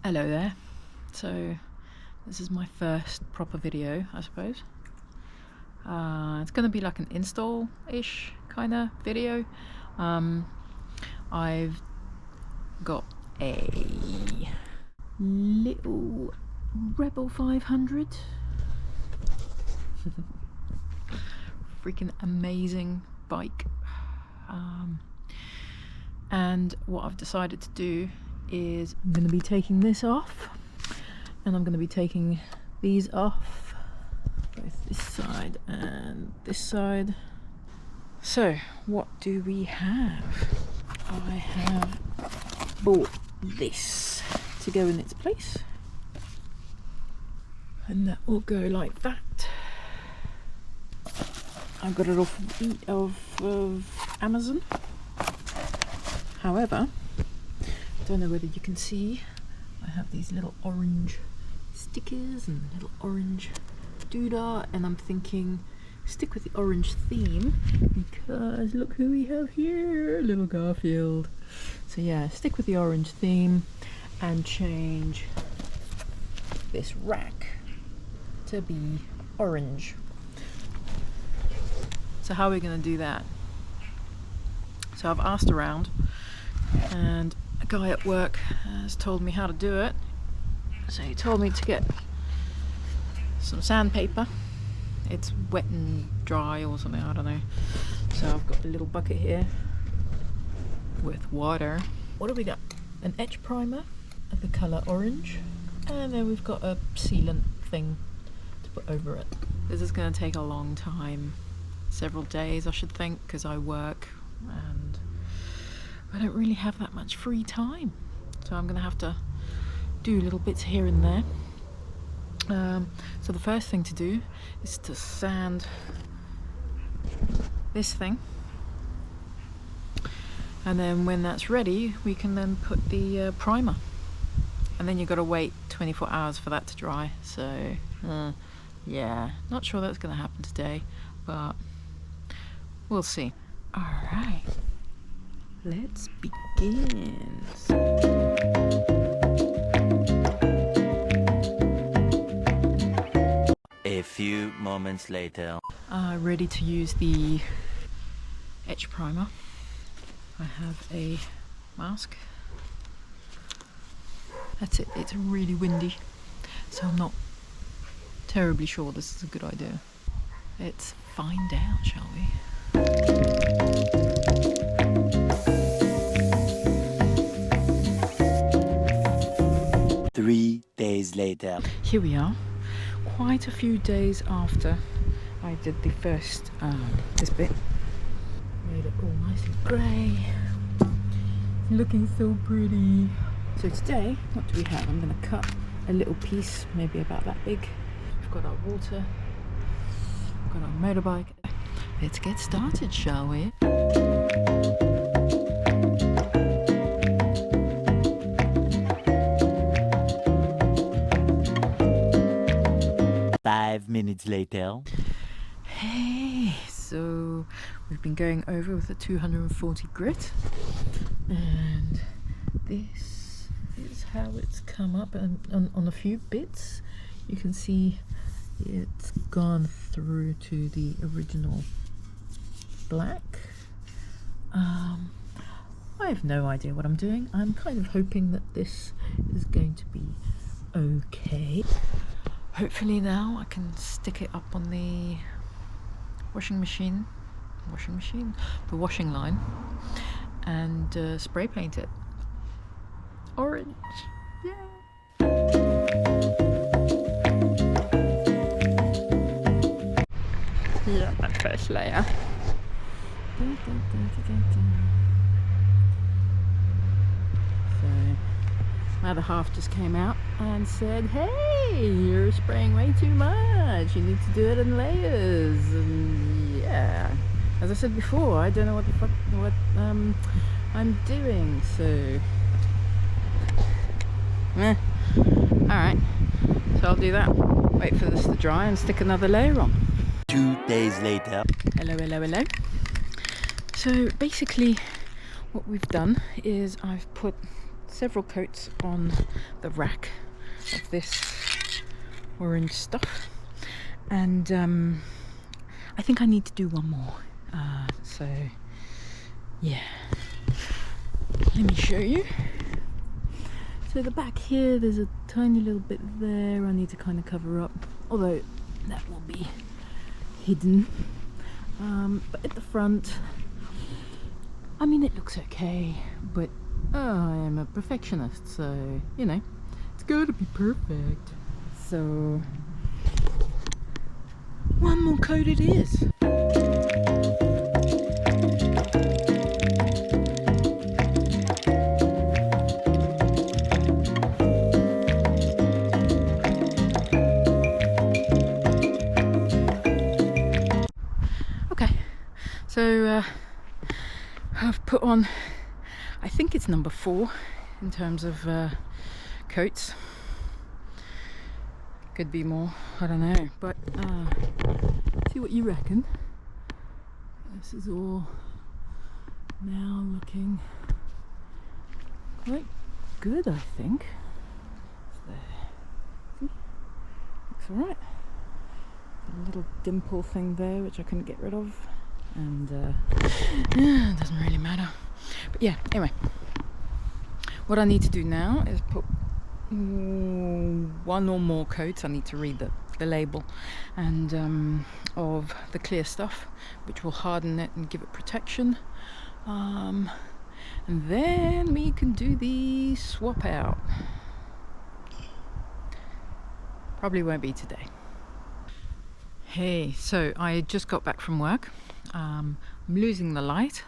Hello there. So this is my first proper video, I suppose. It's gonna be like an install-ish kind of video. I've got a little Rebel 500. Freaking amazing bike. And what I've decided to do is I'm going to be taking this off, and I'm going to be taking these off, both this side and this side. So what do we have? I have bought this to go in its place, and that will go like that. I got it off of Amazon. However, I don't know whether you can see, I have these little orange stickers and little orange doodah, and I'm thinking stick with the orange theme because look who we have here, little Garfield. So yeah, stick with the orange theme and change this rack to be orange. So how are we going to do that? So I've asked around, and a guy at work has told me how to do it. So he told me to get some sandpaper. It's wet and dry or something, I don't know. So I've got a little bucket here with water. What do we got? An etch primer of the colour orange, and then we've got a sealant thing to put over it. This is going to take a long time, several days I should think, because I work and I don't really have that much free time, so I'm gonna have to do little bits here and there. So the first thing to do is to sand this thing, and then when that's ready we can then put the primer, and then you've got to wait 24 hours for that to dry. So yeah, not sure that's gonna happen today, but we'll see. Alright, let's begin. A few moments later. Ready to use the etch primer. I have a mask. That's it, it's really windy, so I'm not terribly sure this is a good idea. Let's find out, shall we? 3 days later. Here we are, quite a few days after I did the first, this bit. Made it all nice and grey. Looking so pretty. So today, what do we have? I'm going to cut a little piece, maybe about that big. We've got our water, we've got our motorbike. Let's get started, shall we? Five minutes later. Hey, so we've been going over with the 240 grit, and this is how it's come up, and on a few bits you can see it's gone through to the original black. I have no idea what I'm doing. I'm kind of hoping that this is going to be okay. Hopefully now I can stick it up on the washing line, and spray paint it orange. Yeah. Yeah, that first layer. So my other half just came out and said, hey, you're spraying way too much, you need to do it in layers. And yeah, as I said before, I don't know what the fuck I'm doing, so alright, so I'll do that, wait for this to dry and stick another layer on. 2 days later. Hello. So basically what we've done is I've put several coats on the rack of this orange stuff, and I think I need to do one more. So yeah, let me show you. So the back here, there's a tiny little bit there I need to kind of cover up, although that will be hidden. But at the front, I mean, it looks okay, but I am a perfectionist, so you know, it's gotta be perfect. So one more coat it is. Okay, so I've put on, I think it's number 4 in terms of coats. Could be more, I don't know, but see what you reckon. This is all now looking quite good, I think. See? Looks alright. A little dimple thing there which I couldn't get rid of, and it doesn't really matter. But yeah, anyway, what I need to do now is put one or more coats. I need to read the label, and of the clear stuff, which will harden it and give it protection, and then we can do the swap out. Probably won't be today. Hey, so I just got back from work. I'm losing the light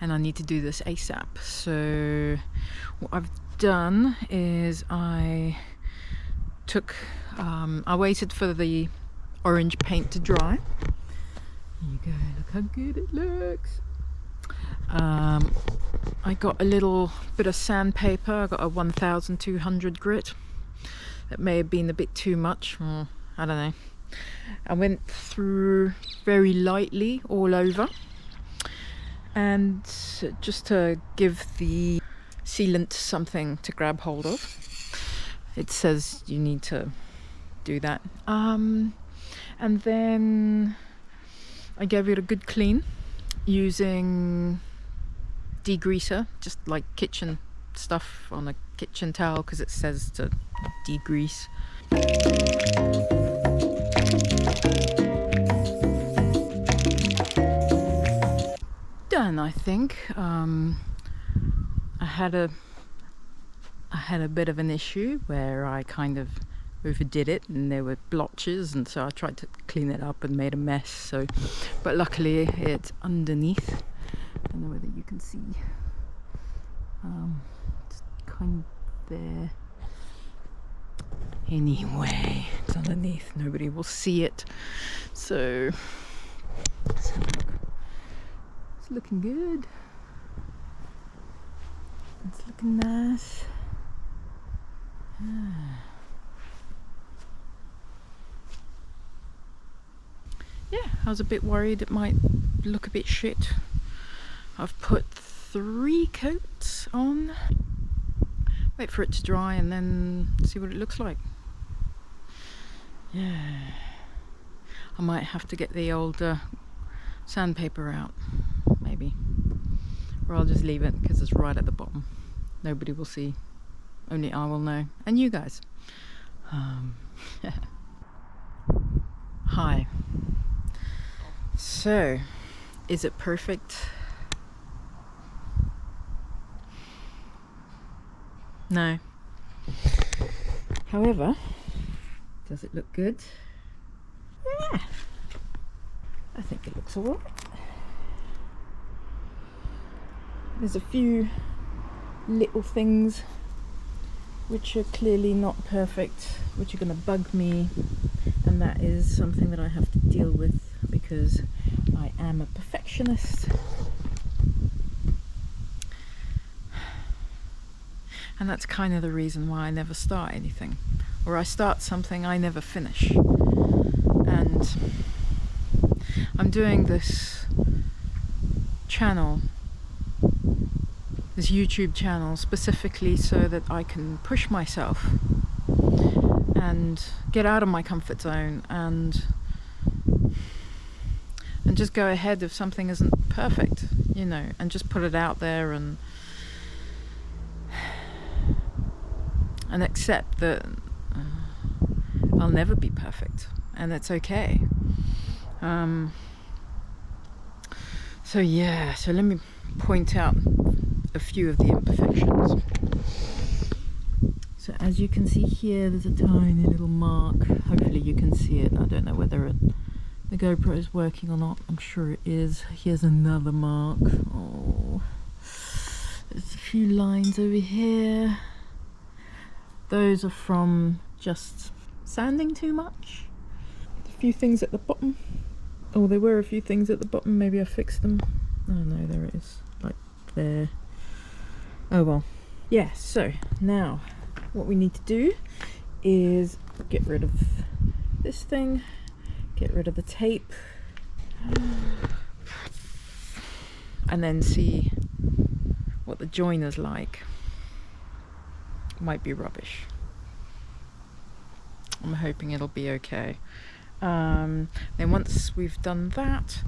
and I need to do this ASAP. So what I've done is I waited for the orange paint to dry. There you go, look how good it looks. I got a little bit of sandpaper. I got a 1200 grit. That may have been a bit too much, I don't know. I went through very lightly all over, and just to give the sealant something to grab hold of. It says you need to do that. And then I gave it a good clean using degreaser, just like kitchen stuff on a kitchen towel, because it says to degrease. Done, I think. I had a bit of an issue where I kind of overdid it and there were blotches, and so I tried to clean it up and made a mess. So, but luckily it's underneath. I don't know whether you can see. It's kind of there. Anyway, it's underneath. Nobody will see it. So let's have a look. It's looking good. It's looking nice. Yeah, I was a bit worried it might look a bit shit. I've put 3 coats on. Wait for it to dry and then see what it looks like. Yeah, I might have to get the old sandpaper out, maybe, or I'll just leave it because it's right at the bottom. Nobody will see, only I will know, and you guys. Hi. So, is it perfect? No. However, does it look good? Yeah. I think it looks alright. There's a few little things which are clearly not perfect, which are going to bug me, and that is something that I have to deal with because I am a perfectionist. And that's kind of the reason why I never start anything, or I start something I never finish. And I'm doing this channel this YouTube channel specifically so that I can push myself and get out of my comfort zone and just go ahead if something isn't perfect, you know, and just put it out there and accept that I'll never be perfect, and it's okay. So yeah, so let me point out a few of the imperfections. So as you can see here, there's a tiny little mark. Hopefully you can see it. I don't know whether the GoPro is working or not. I'm sure it is. Here's another mark. Oh, there's a few lines over here. Those are from just sanding too much. A few things at the bottom. Oh, there were a few things at the bottom. Maybe I fixed them. Oh no, there it is. Like there. Oh well. Yeah, so now what we need to do is get rid of this thing, get rid of the tape, and then see what the joiner's like. Might be rubbish. I'm hoping it'll be okay. Then once we've done that,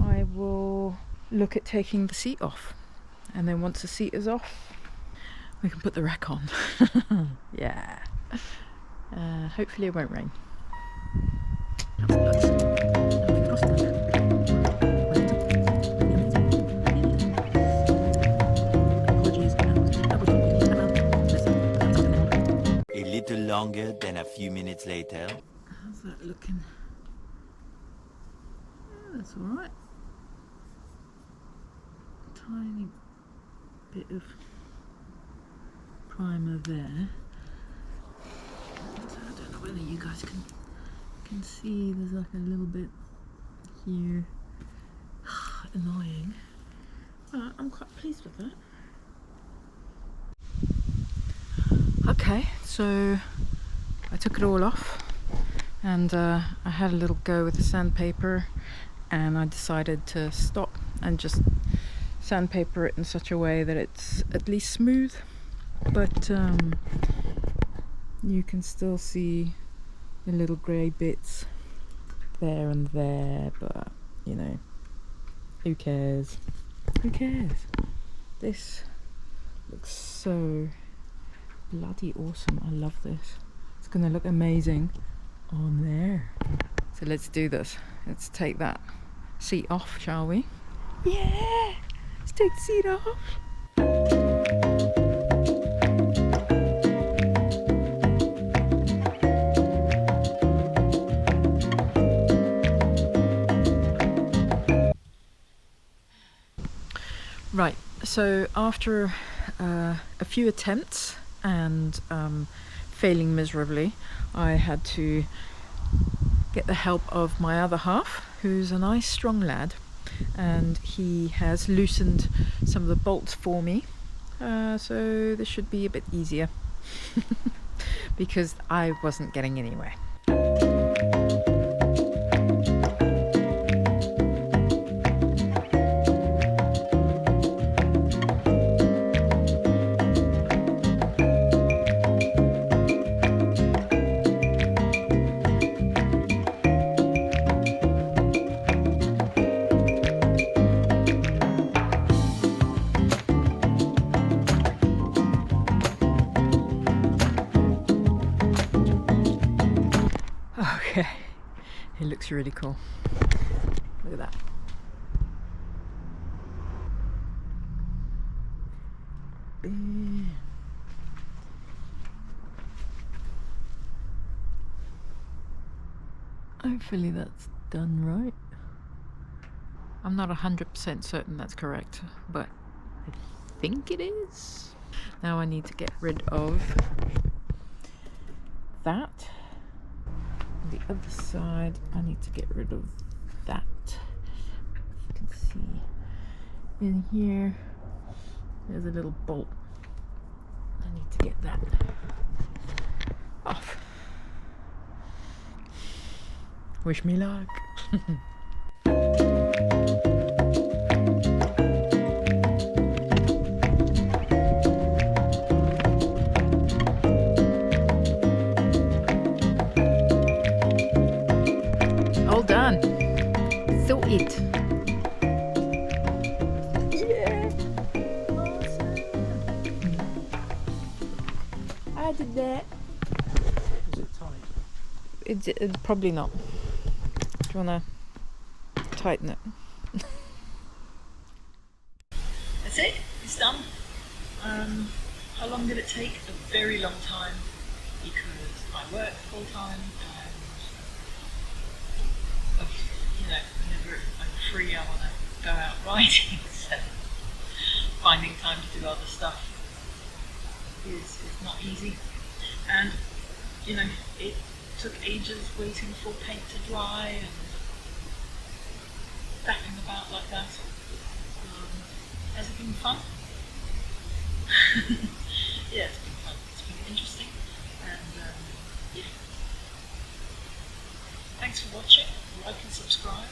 I will look at taking the seat off, and then once the seat is off, we can put the rack on. Yeah. Hopefully it won't rain. A little longer than a few minutes later. How's that looking? Yeah, that's alright. Tiny bit of primer there. So I don't know whether you guys can see, there's like a little bit here. Annoying. But I'm quite pleased with that. Okay, so I took it all off, and I had a little go with the sandpaper, and I decided to stop and just sandpaper it in such a way that it's at least smooth, but you can still see the little grey bits there and there, but you know, who cares? Who cares? This looks so bloody awesome. I love this. It's gonna look amazing on there. So let's do this. Let's take that seat off, shall we? Yeah! Let's take the seat off. Right, so after a few attempts and failing miserably, I had to get the help of my other half, who's a nice strong lad, and he has loosened some of the bolts for me, so this should be a bit easier because I wasn't getting anywhere. Okay, it looks really cool. Look at that. Hopefully that's done right. I'm not 100% certain that's correct, but I think it is. Now I need to get rid of that. On the other side, I need to get rid of that. You can see in here, there's a little bolt. I need to get that off. Wish me luck. it. Yeah. Awesome. I did that. Is it tight? It's probably not. Do you want to tighten it? That's it. It's done. How long did it take? A very long time, because I work full time and whenever I'm free I want to go out riding, so finding time to do other stuff is not easy. And it took ages waiting for paint to dry and faffing about like that. Has it been fun? Yeah, it's been fun. It's been interesting, and yeah. Thanks for watching. Like and subscribe.